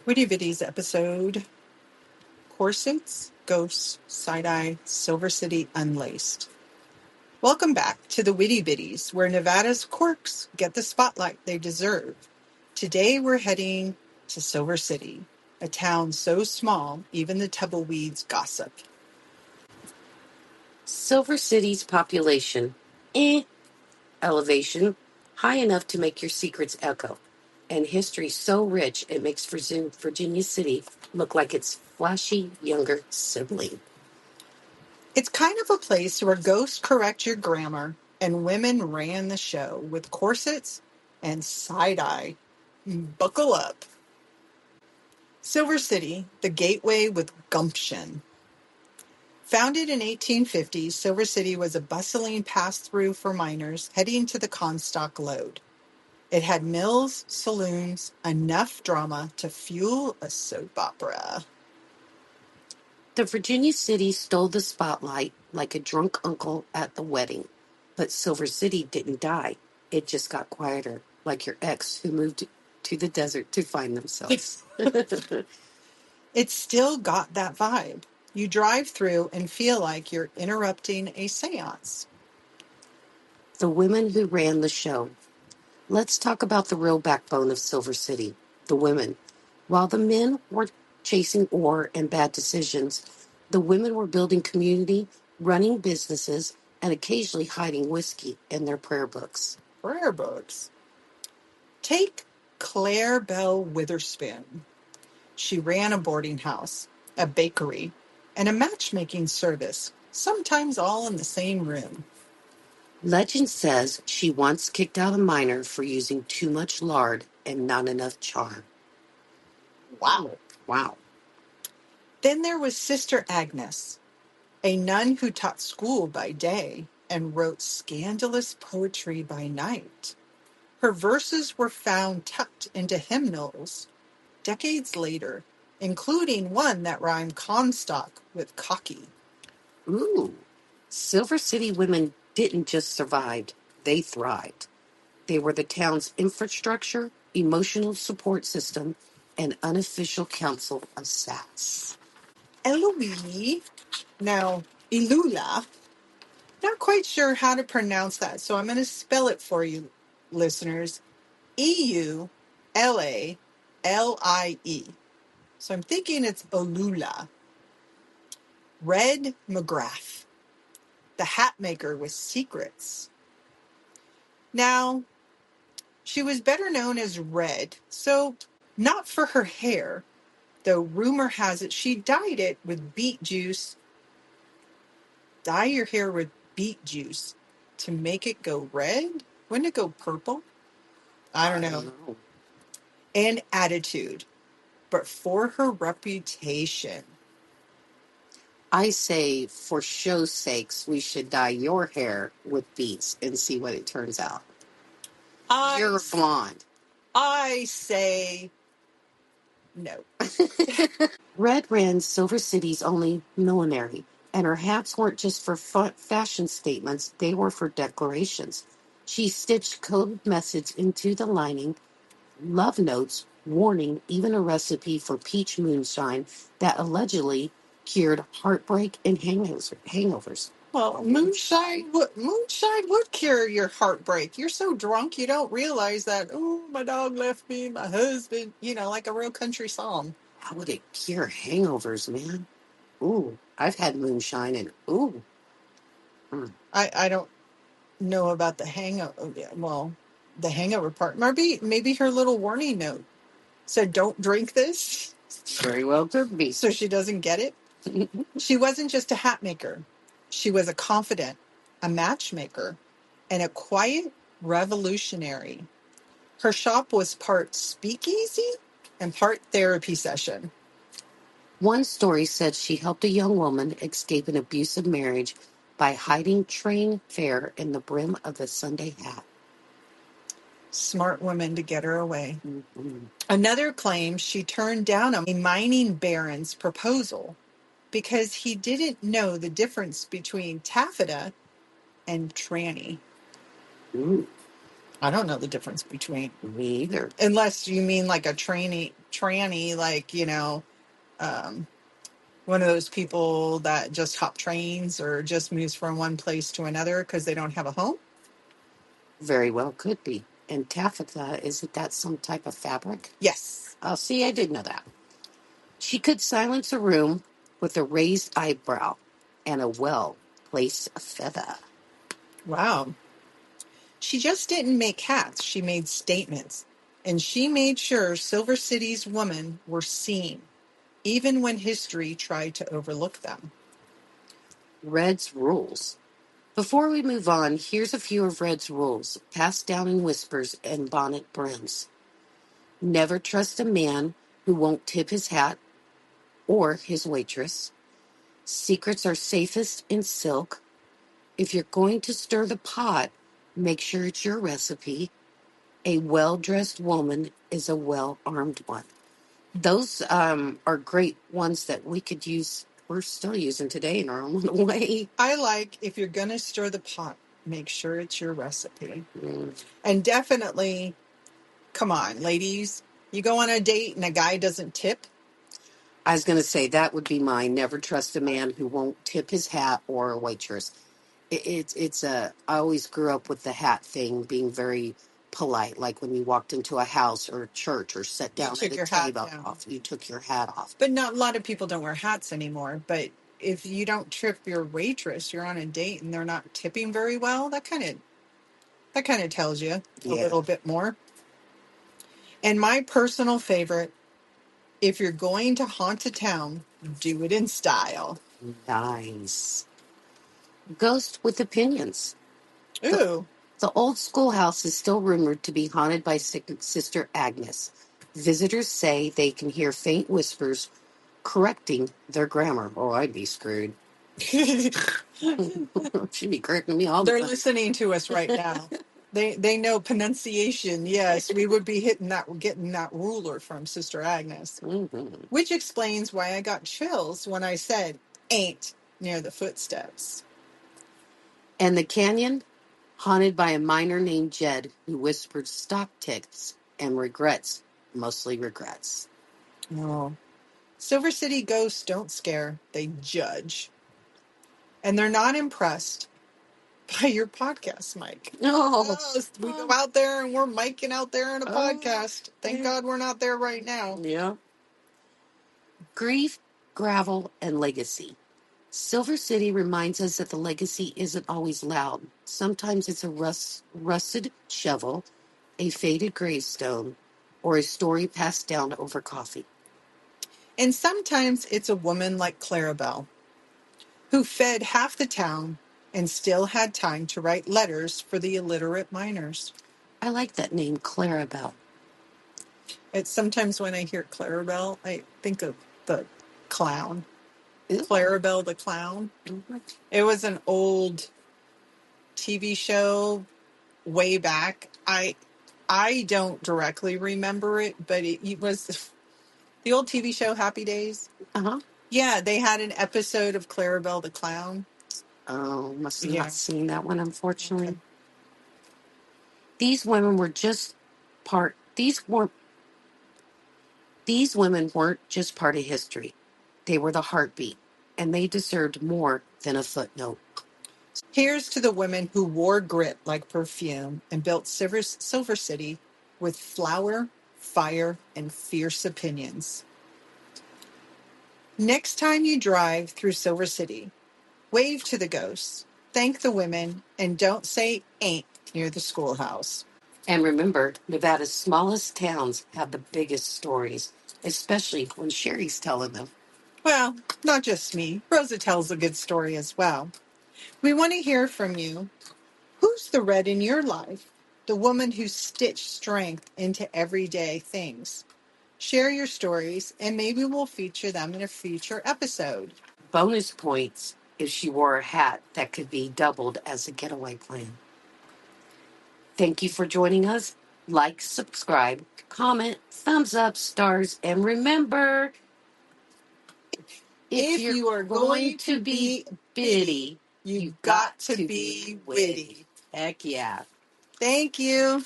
Witty Bitties episode, Corsets, Ghosts, Side-Eye, Silver City, Unlaced. Welcome back to the Witty Bitties, where Nevada's quirks get the spotlight they deserve. Today we're heading to Silver City, a town so small even the tumbleweeds gossip. Silver City's population, elevation, high enough to make your secrets echo, and history so rich it makes Virginia City look like its flashy younger sibling. It's kind of a place where ghosts correct your grammar and women ran the show with corsets and side-eye. Buckle up. Silver City, the gateway with gumption. Founded in 1850, Silver City was a bustling pass-through for miners heading to the Comstock lode. It had mills, saloons, enough drama to fuel a soap opera. The Virginia City stole the spotlight like a drunk uncle at the wedding. But Silver City didn't die. It just got quieter, like your ex who moved to the desert to find themselves. It still got that vibe. You drive through and feel like you're interrupting a seance. The women who ran the show. Let's talk about the real backbone of Silver City, the women. While the men were chasing ore and bad decisions, the women were building community, running businesses, and occasionally hiding whiskey in their prayer books. Prayer books. Take Claire Bell Witherspoon. She ran a boarding house, a bakery, and a matchmaking service, sometimes all in the same room. Legend says she once kicked out a miner for using too much lard and not enough charm. Wow. Then there was Sister Agnes, a nun who taught school by day and wrote scandalous poetry by night. Her verses were found tucked into hymnals decades later, including one that rhymed Comstock with cocky. Ooh. Silver City women didn't just survive, they thrived. They were the town's infrastructure, emotional support system, and unofficial council of sass. Eloise, now Ilula, not quite sure how to pronounce that, so I'm going to spell it for you, listeners. Eulalie. So I'm thinking it's Olula. Red McGrath, the hat maker with secrets. Now, she was better known as Red, so not for her hair, though rumor has it she dyed it with beet juice. Dye your hair with beet juice to make it go red? Wouldn't it go purple? I don't know. And attitude, but for her reputation. I say, for show's sakes, we should dye your hair with beets and see what it turns out. You're blonde. I say no. Red ran Silver City's only millinery, and her hats weren't just for fashion statements, they were for declarations. She stitched coded messages into the lining, love notes, warning, even a recipe for peach moonshine that allegedly cured heartbreak and hangovers. Well, moonshine would cure your heartbreak. You're so drunk you don't realize that, oh, my dog left me, my husband, like a real country song. How would it cure hangovers, man? Ooh, I've had moonshine and ooh. I don't know about the hangover. Well, the hangover part. Maybe her little warning note said, don't drink this. Very well could be. So she doesn't get it. She wasn't just a hat maker. She was a confidant, a matchmaker, and a quiet revolutionary. Her shop was part speakeasy and part therapy session. One story said she helped a young woman escape an abusive marriage by hiding train fare in the brim of a Sunday hat. Smart woman to get her away. Mm-hmm. Another claims she turned down a mining baron's proposal because he didn't know the difference between taffeta and tranny. Ooh. I don't know the difference between. Me either. Unless you mean like a tranny tranny, like, one of those people that just hop trains or just moves from one place to another because they don't have a home. Very well could be. And taffeta, isn't that some type of fabric? Yes. Oh, see, I did know that. She could silence a room with a raised eyebrow and a well-placed feather. Wow. She just didn't make hats. She made statements. And she made sure Silver City's women were seen, even when history tried to overlook them. Red's rules. Before we move on, here's a few of Red's rules, passed down in whispers and bonnet brims. Never trust a man who won't tip his hat or his waitress. Secrets are safest in silk. If you're going to stir the pot, make sure it's your recipe. A well-dressed woman is a well-armed one. Those are great ones that we could use. We're still using today in our own way. I like, if you're going to stir the pot, make sure it's your recipe. Mm. And definitely, come on, ladies, you go on a date and a guy doesn't tip. I was going to say that would be mine. Never trust a man who won't tip his hat or a waitress. I always grew up with the hat thing being very polite. Like when you walked into a house or a church or sat You down took at a your hat table down. off, you took your hat off. But not a lot of people don't wear hats anymore. But if you don't tip your waitress, you're on a date and they're not tipping very well, that kind of tells you a little bit more. And my personal favorite, if you're going to haunt a town, do it in style. Nice. Ghost with opinions. Ooh. The old schoolhouse is still rumored to be haunted by Sister Agnes. Visitors say they can hear faint whispers correcting their grammar. Oh, I'd be screwed. She'd be correcting me all the They're time. listening to us right now. They know pronunciation. Yes, we would be getting that ruler from Sister Agnes. Mm-hmm. Which explains why I got chills when I said ain't near the footsteps. And the canyon, haunted by a miner named Jed who whispered stock ticks and regrets, mostly regrets. Oh. Silver City ghosts don't scare, they judge. And they're not impressed by your podcast, Mike. Oh, We go out there and we're miking out there in a podcast. Thank God we're not there right now. Yeah. Grief, gravel, and legacy. Silver City reminds us that the legacy isn't always loud. Sometimes it's a rusted shovel, a faded gravestone, or a story passed down over coffee. And sometimes it's a woman like Clarabelle, who fed half the town and still had time to write letters for the illiterate miners. I like that name, Clarabelle. It's sometimes when I hear Clarabelle, I think of the clown. Ew. Clarabelle the clown. Mm-hmm. It was an old TV show way back. I don't directly remember it, but it was the old TV show Happy Days. Uh-huh. Yeah, they had an episode of Clarabelle the clown. Oh, must have Yeah. not seen that one, unfortunately. Okay. These women were just part. These women weren't just part of history. They were the heartbeat, and they deserved more than a footnote. Here's to the women who wore grit like perfume and built Silver City with flour, fire, and fierce opinions. Next time you drive through Silver City, wave to the ghosts, thank the women, and don't say ain't near the schoolhouse. And remember, Nevada's smallest towns have the biggest stories, especially when Sherry's telling them. Well, not just me. Rosa tells a good story as well. We want to hear from you. Who's the red in your life? The woman who stitched strength into everyday things. Share your stories, and maybe we'll feature them in a future episode. Bonus points if she wore a hat that could be doubled as a getaway plan. Thank you for joining us. Like, subscribe, comment, thumbs up, stars, and remember, if If you're you are going going to to be be bitty, you've you've got got to to be be witty. witty. Heck yeah. Thank you.